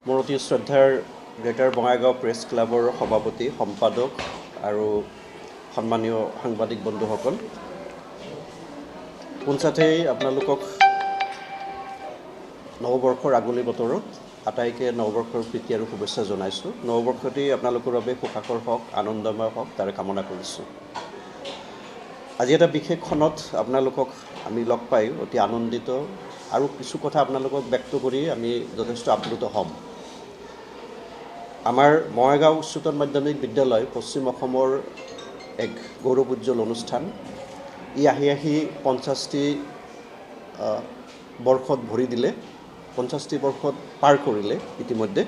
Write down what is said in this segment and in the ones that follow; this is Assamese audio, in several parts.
মোৰ অতি শ্ৰদ্ধাৰ গ্ৰেটাৰ বঙাইগাঁও প্ৰেছ ক্লাবৰ সভাপতি সম্পাদক আৰু সন্মানীয় সাংবাদিক বন্ধুসকল, পোনছাতেই আপোনালোকক নৱবৰ্ষৰ আগলি বতৰত আটাইকে নৱবৰ্ষৰ প্ৰীতি আৰু শুভেচ্ছা জনাইছোঁ। নৱবৰ্ষটি আপোনালোকৰ বাবে সুখাকৰ হওক, আনন্দময় হওক, তাৰে কামনা কৰিছোঁ। আজি এটা বিশেষ ক্ষণত আপোনালোকক আমি লগ পাই অতি আনন্দিত আৰু কিছু কথা আপোনালোকক ব্যক্ত কৰি আমি যথেষ্ট আপ্লুত হ'ম। আমাৰ বঙাইগাঁও উচ্চতৰ মাধ্যমিক বিদ্যালয় পশ্চিম অসমৰ এক গৌৰৱ উজ্জ্বল অনুষ্ঠান। ই আহি 50টি বৰ্ষত ভৰি দিলে, 50টি বৰ্ষত পাৰ কৰিলে। ইতিমধ্যে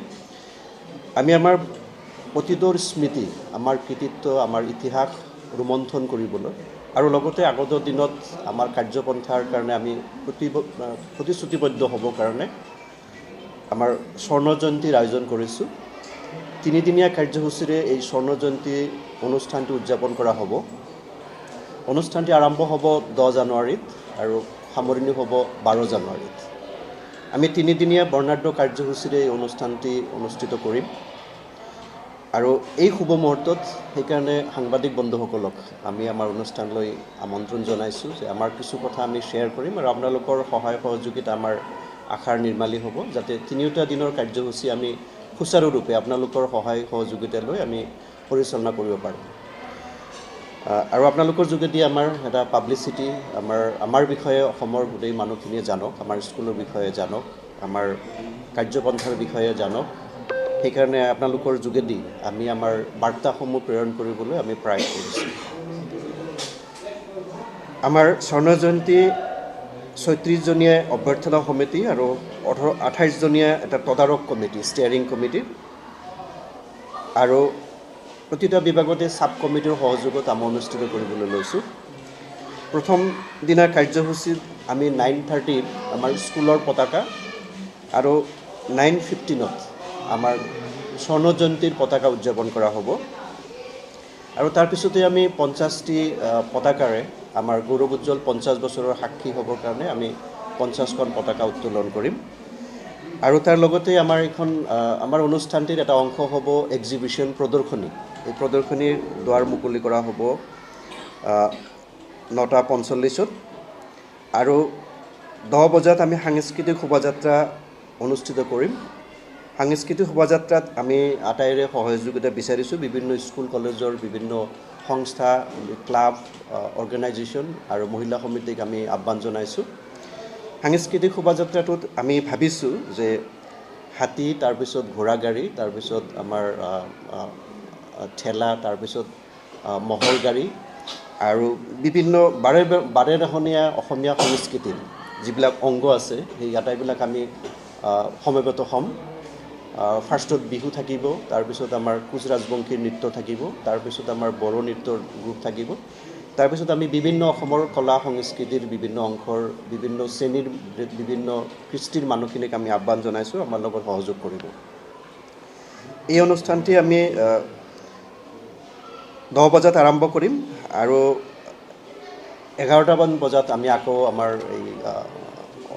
আমি আমাৰ অতীতৰ স্মৃতি, আমাৰ কৃতিত্ব, আমাৰ ইতিহাস ৰোমন্থন কৰিবলৈ আৰু লগতে আগত দিনত আমাৰ কাৰ্যপন্থাৰ কাৰণে আমি প্ৰতিশ্ৰুতিবদ্ধ হ'বৰ কাৰণে আমাৰ স্বৰ্ণ জয়ন্তীৰ আয়োজন কৰিছোঁ। তিনিদিনীয়া কাৰ্যসূচীৰে এই স্বৰ্ণ জয়ন্তী অনুষ্ঠানটি উদযাপন কৰা হ'ব। অনুষ্ঠানটি আৰম্ভ হ'ব 10 জানুৱাৰীত আৰু সামৰণি হ'ব 12 জানুৱাৰীত। আমি তিনিদিনীয়া বৰ্ণাঢ্য কাৰ্যসূচীৰে এই অনুষ্ঠানটি অনুষ্ঠিত কৰিম আৰু এই শুভ মুহূৰ্তত সেইকাৰণে সাংবাদিক বন্ধুসকলক আমি আমাৰ অনুষ্ঠানলৈ আমন্ত্ৰণ জনাইছোঁ যে আমাৰ কিছু কথা আমি শ্বেয়াৰ কৰিম আৰু আপোনালোকৰ সহায় সহযোগিতা আমাৰ আশাৰ নিৰ্মালী হ'ব, যাতে তিনিওটা দিনৰ কাৰ্যসূচী আমি সুচাৰুৰূপে আপোনালোকৰ সহায় সহযোগিতা লৈ আমি পৰিচালনা কৰিব পাৰোঁ। আৰু আপোনালোকৰ যোগেদি আমাৰ এটা পাব্লিচিটি, আমাৰ বিষয়ে অসমৰ গোটেই মানুহখিনিয়ে জানক, আমাৰ স্কুলৰ বিষয়ে জানক, আমাৰ কাৰ্যপন্থাৰ বিষয়ে জানক। সেইকাৰণে আপোনালোকৰ যোগেদি আমি আমাৰ বাৰ্তাসমূহ প্ৰেৰণ কৰিবলৈ আমি প্ৰয়াস কৰিছোঁ। আমাৰ স্বৰ্ণ জয়ন্তী 36জনীয়া অভ্যৰ্থনা সমিতি আৰু 28জনীয়া এটা তদাৰক কমিটি, ষ্টেয়াৰিং কমিটি আৰু প্ৰতিটা বিভাগতে ছাব কমিটিৰ সহযোগত আমি অনুষ্ঠিত কৰিবলৈ লৈছোঁ। প্ৰথম দিনাৰ কাৰ্যসূচীত আমি 9:30 আমাৰ স্কুলৰ পতাকা আৰু 9:15 আমাৰ স্বৰ্ণ জয়ন্তীৰ পতাকা উদযাপন কৰা হ'ব আৰু তাৰপিছতে আমি 50টি পতাকাৰে আমাৰ গৌৰৱ উজ্জ্বল 50 বছৰৰ সাক্ষী হ'বৰ কাৰণে আমি 50খন পতাকা উত্তোলন কৰিম। আৰু তাৰ লগতে আমাৰ অনুষ্ঠানটিৰ এটা অংশ হ'ব এক্সিবিশ্যন, প্ৰদৰ্শনী। এই প্ৰদৰ্শনীৰ দুৱাৰ মুকলি কৰা হ'ব 9:45 আৰু 10 বজাত আমি সাংস্কৃতিক শোভাযাত্ৰা অনুষ্ঠিত কৰিম। সাংস্কৃতিক শোভাযাত্ৰাত আমি আটাইৰে সহযোগিতা বিচাৰিছোঁ। বিভিন্ন স্কুল কলেজৰ বিভিন্ন সংস্থা, ক্লাব, অৰ্গেনাইজেশ্যন আৰু মহিলা সমিতিক আমি আহ্বান জনাইছোঁ। সাংস্কৃতিক শোভাযাত্ৰাটোত আমি ভাবিছোঁ যে হাতী, তাৰপিছত ঘোঁৰা গাড়ী, তাৰপিছত আমাৰ ঠেলা, তাৰপিছত মহল গাড়ী আৰু বিভিন্ন বাৰেৰহণীয়া অসমীয়া সংস্কৃতিৰ যিবিলাক অংগ আছে সেই আটাইবিলাক আমি সমবেত হ'ম। ফাৰ্ষ্টত বিহু থাকিব, তাৰপিছত আমাৰ কোচ ৰাজবংশীৰ নৃত্য থাকিব, তাৰপিছত আমাৰ বড়ো নৃত্যৰ গ্ৰুপ থাকিব, তাৰপিছত আমি বিভিন্ন অসমৰ কলা সংস্কৃতিৰ বিভিন্ন অংশৰ বিভিন্ন শ্ৰেণীৰ বিভিন্ন কৃষ্টিৰ মানুহখিনিক আমি আহ্বান জনাইছোঁ আমাৰ লগত সহযোগ কৰিব। এই অনুষ্ঠানটি আমি 10 বজাত আৰম্ভ কৰিম আৰু 11টামান বজাত আমি আকৌ আমাৰ এই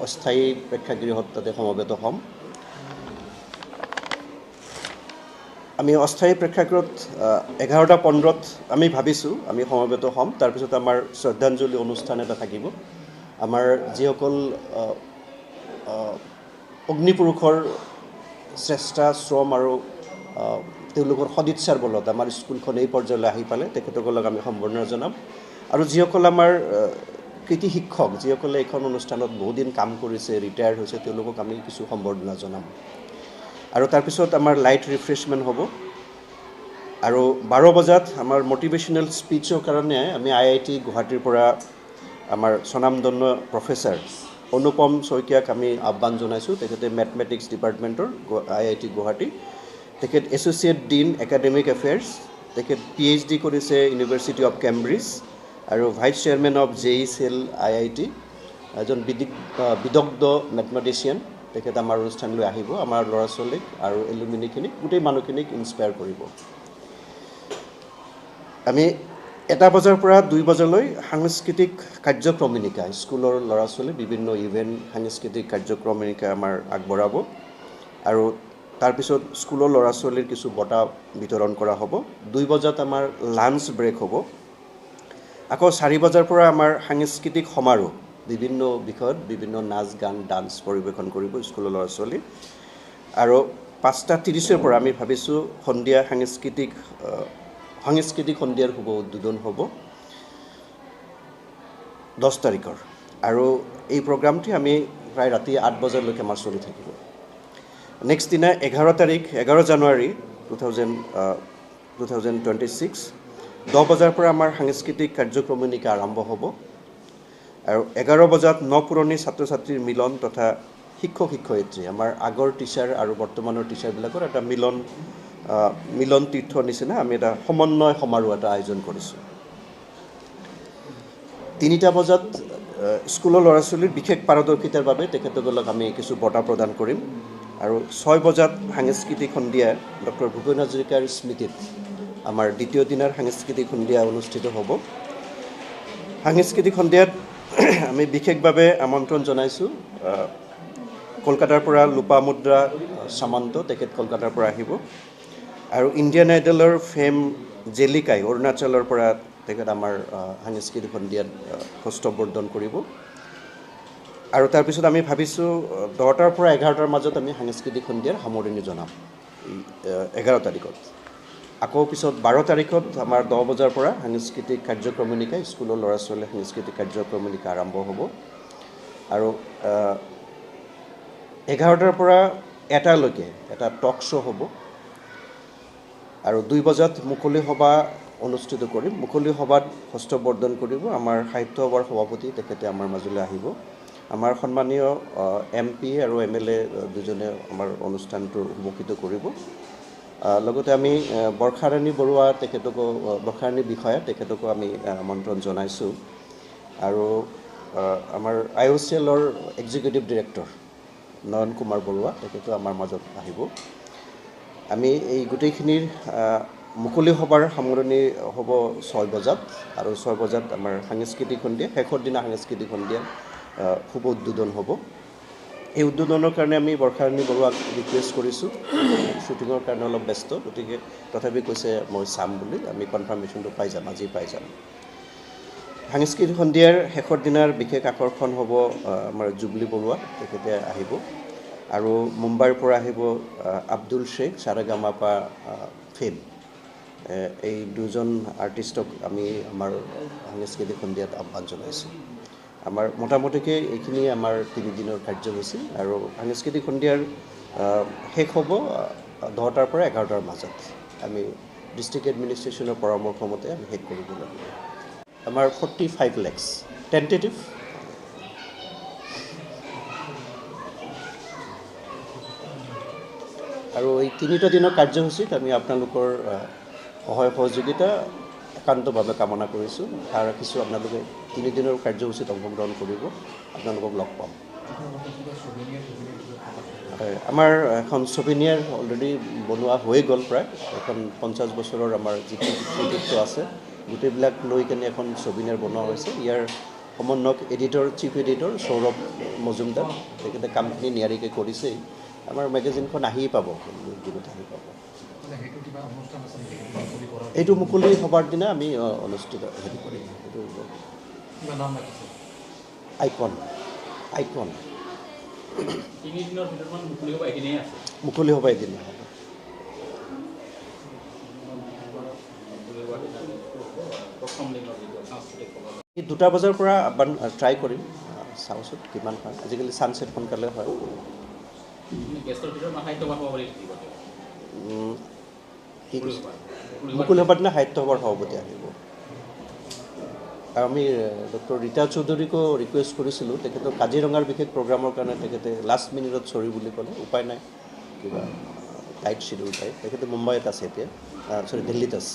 অস্থায়ী প্ৰেক্ষাগৃহত তাতে সমবেত হ'ম। আমি অস্থায়ী প্ৰেক্ষাগৃহত 11:15 আমি ভাবিছোঁ আমি সমবেত হ'ম। তাৰপিছত আমাৰ শ্ৰদ্ধাঞ্জলি অনুষ্ঠান এটা থাকিব। আমাৰ যিসকল অগ্নিপুৰুষৰ চেষ্টা, শ্ৰম আৰু তেওঁলোকৰ সদিচ্ছাৰ বলত আমাৰ স্কুলখন এই পৰ্যায়লৈ আহি পালে তেখেতসকলক আমি সম্বৰ্ধনা জনাম। আৰু যিসকল আমাৰ কৃতি শিক্ষক, যিসকলে এইখন অনুষ্ঠানত বহুদিন কাম কৰিছে, ৰিটায়াৰ্ড হৈছে, তেওঁলোকক আমি কিছু সম্বৰ্ধনা জনাম। আৰু তাৰপিছত আমাৰ লাইট ৰিফ্ৰেছমেণ্ট হ'ব আৰু 12 বজাত আমাৰ মটিভেশ্যনেল স্পীচৰ কাৰণে আমি IIT গুৱাহাটীৰ পৰা আমাৰ স্বনামধন্য প্ৰফেচাৰ অনুপম শইকীয়াক আমি আহ্বান জনাইছোঁ। তেখেতে মেথমেটিক্স ডিপাৰ্টমেণ্টৰ IIT গুৱাহাটী, তেখেত এছ'চিয়েট ডিন একাডেমিক এফেয়াৰ্ছ, তেখেত PhD কৰিছে ইউনিভাৰ্চিটি অফ কেম্ব্ৰিজ আৰু vice chairman of JECEL IIT, এজন বিদগ্ধ মেথমেটিচিয়ান। তেখেত আমাৰ অনুষ্ঠানলৈ আহিব, আমাৰ ল'ৰা ছোৱালীক আৰু এলুমিনিখিনিক, গোটেই মানুহখিনিক ইনস্পায়াৰ কৰিব। আমি 1 বজাৰ পৰা 2 বজালৈ সাংস্কৃতিক কাৰ্যক্ৰমণিকা, স্কুলৰ ল'ৰা ছোৱালী বিভিন্ন ইভেণ্ট, সাংস্কৃতিক কাৰ্যক্ৰমণিকা আমাৰ আগবঢ়াব আৰু তাৰপিছত স্কুলৰ ল'ৰা ছোৱালীৰ কিছু বঁটা বিতৰণ কৰা হ'ব। 2 বজাত আমাৰ লাঞ্চ ব্ৰেক হ'ব। আকৌ 4 বজাৰ পৰা আমাৰ সাংস্কৃতিক সমাৰোহ, বিভিন্ন বিষয়ত বিভিন্ন নাচ গান ডান্স পৰিৱেশন কৰিব স্কুলৰ ল'ৰা ছোৱালী। আৰু 5:30 পৰা আমি ভাবিছোঁ সন্ধিয়া সাংস্কৃতিক সন্ধিয়াৰ শুভ উদ্বোধন হ'ব 10 তাৰিখৰ। আৰু এই প্ৰগ্ৰামটি আমি প্ৰায় ৰাতি 8 বজালৈকে আমাৰ চলি থাকিব। নেক্সট দিনা 11 জানুৱাৰী 2026 10 বজাৰ পৰা আমাৰ সাংস্কৃতিক কাৰ্যক্ৰমণিকা আৰম্ভ হ'ব। আৰু 11 বজাত নপুৰণি ছাত্ৰ ছাত্ৰীৰ মিলন তথা শিক্ষক শিক্ষয়িত্ৰী, আমাৰ আগৰ টিচাৰ আৰু বৰ্তমানৰ টিচাৰবিলাকৰ এটা মিলন তীৰ্থৰ নিচিনা আমি এটা সমন্বয় সমাৰোহ এটা আয়োজন কৰিছোঁ। 3টা বজাত স্কুলৰ ল'ৰা ছোৱালীৰ বিশেষ পাৰদৰ্শিতাৰ বাবে তেখেতসকলক আমি কিছু বঁটা প্ৰদান কৰিম। আৰু 6 বজাত সাংস্কৃতিক সন্ধিয়া ডক্টৰ ভূপেন হাজৰিকাৰ স্মৃতিত আমাৰ দ্বিতীয় দিনাৰ সাংস্কৃতিক সন্ধিয়া অনুষ্ঠিত হ'ব। সাংস্কৃতিক সন্ধিয়াত আমি বিশেষভাৱে আমন্ত্ৰণ জনাইছোঁ কলকাতাৰ পৰা লোপামুদ্ৰা সামন্ত, তেখেত কলকাতাৰ পৰা আহিব। আৰু ইণ্ডিয়ান আইডলৰ ফেম জেলিকাই অৰুণাচলৰ পৰা তেখেত আমাৰ সাংস্কৃতিক সন্ধিয়াত হস্তবৰ্ধন কৰিব। আৰু তাৰপিছত আমি ভাবিছোঁ 10টাৰ পৰা 11টাৰ মাজত আমি সাংস্কৃতিক সন্ধিয়াৰ সামৰণি জনাম 11 তাৰিখত। আকৌ পিছত 12 তাৰিখত আমাৰ 10 বজাৰ পৰা সাংস্কৃতিক কাৰ্যক্ৰমণিকা, স্কুলৰ ল'ৰা ছোৱালীৰ সাংস্কৃতিক কাৰ্যক্ৰমণিকা আৰম্ভ হ'ব। আৰু 11টাৰ পৰা 1টালৈকে এটা টক শ্ব' হ'ব। আৰু 2 বজাত মুকলি সভা অনুষ্ঠিত কৰিম। মুকলি সভাত হস্তবৰ্ধন কৰিব আমাৰ সাহিত্য সভাৰ সভাপতি, তেখেতে আমাৰ মাজলৈ আহিব। আমাৰ সন্মানীয় MP আৰু MLA দুজনে আমাৰ অনুষ্ঠানটো উপকৃত কৰিব। লগতে আমি বৰ্ষাৰাণী বৰুৱা বৰ্ষাৰাণী বিষয়া তেখেতকো আমি আমন্ত্ৰণ জনাইছোঁ। আৰু আমাৰ IOCLৰ এক্সিকিউটিভ ডিৰেক্টৰ নয়ন কুমাৰ বৰুৱা তেখেতো আমাৰ মাজত আহিব। আমি এই গোটেইখিনিৰ মুকলি সভাৰ সামৰণি হ'ব 6 বজাত। আৰু 6 বজাত আমাৰ সাংস্কৃতিক সন্ধিয়া, শেষৰ দিনা সাংস্কৃতিক সন্ধিয়া শুভ উদ্বোধন হ'ব। এই উদ্বোধনৰ কাৰণে আমি বৰ্ষাৰাণী বৰুৱাক ৰিকুৱেষ্ট কৰিছোঁ, শ্বুটিঙৰ কাৰণে অলপ ব্যস্ত, গতিকে তথাপি কৈছে মই চাম বুলি। আমি কনফাৰ্মেশ্যনটো পাই যাম, আজি পাই যাম। সাংস্কৃতিক সন্ধিয়াৰ শেষৰ দিনাৰ বিশেষ আকৰ্ষণ হ'ব আমাৰ জুবলি বৰুৱা, তেখেতে আহিব। আৰু মুম্বাইৰ পৰা আহিব আব্দুল শ্বেখ, সাৰেগামাপা ফেম। এই দুজন আৰ্টিষ্টক আমি আমাৰ সাংস্কৃতিক সন্ধিয়াত আহ্বান জনাইছোঁ। আমাৰ মোটামুটিকৈ এইখিনিয়ে আমাৰ 3 দিনৰ কাৰ্যসূচী। আৰু সাংস্কৃতিক সন্ধিয়াৰ শেষ হ'ব 10টাৰ পৰা 11টাৰ মাজত। আমি ডিষ্ট্ৰিক্ট এডমিনিষ্ট্ৰেশ্যনৰ পৰামৰ্শ মতে আমি শেষ কৰিব লাগিব। আমাৰ 45 lakhs টেণ্টেটিভ। আৰু এই 3টা দিনৰ কাৰ্যসূচীত আমি আপোনালোকৰ সহায় সহযোগিতা একান্তভাৱে কামনা কৰিছোঁ। আশা ৰাখিছোঁ আপোনালোকে 3 দিনৰ কাৰ্যসূচীত অংশগ্ৰহণ কৰিব, আপোনালোকক লগ পাম। আমাৰ এখন ছুভেনিয়াৰ অলৰেডি বনোৱা হৈ গ'ল প্ৰায়। এখন 50 বছৰৰ আমাৰ যিটো কৃতিত্ব আছে গোটেইবিলাক লৈ কেনে এখন ছুভেনিয়াৰ বনোৱা হৈছে। ইয়াৰ সমন্বয়ক চিফ এডিটৰ সৌৰভ মজুমদাৰ, তেখেতে কামখিনি নিয়াৰিকৈ কৰিছেই। আমাৰ মেগাজিনখন আহিয়ে পাব, দিনত আহি পাব। এইটো মুকলি সভাৰ দিনা আমি অনুষ্ঠিত কৰিম। এইটো আইকন মুকলি সভা এদিন হ'ব। এই 2টা বজাৰ পৰা ট্ৰাই কৰিম, চাওঁচোন কিমান হয়। আজিকালি ছানছেট সোনকালে হয়। মুকলি সভাৰ দিনা সাহিত্য সভাৰ সভাপতি আহিব। আৰু আমি ডক্টৰ ৰীতা চৌধুৰীকো ৰিকুৱেষ্ট কৰিছিলোঁ, তেখেতৰ কাজিৰঙাৰ বিশেষ প্ৰগ্ৰামৰ কাৰণে তেখেতে লাষ্ট মিনিটত চৰি বুলি ক'লে। উপায় নাই, কিবা টাইট শ্বিডিউল টাইপ। তেখেতে মুম্বাইত আছে এতিয়া, দিল্লীত আছে।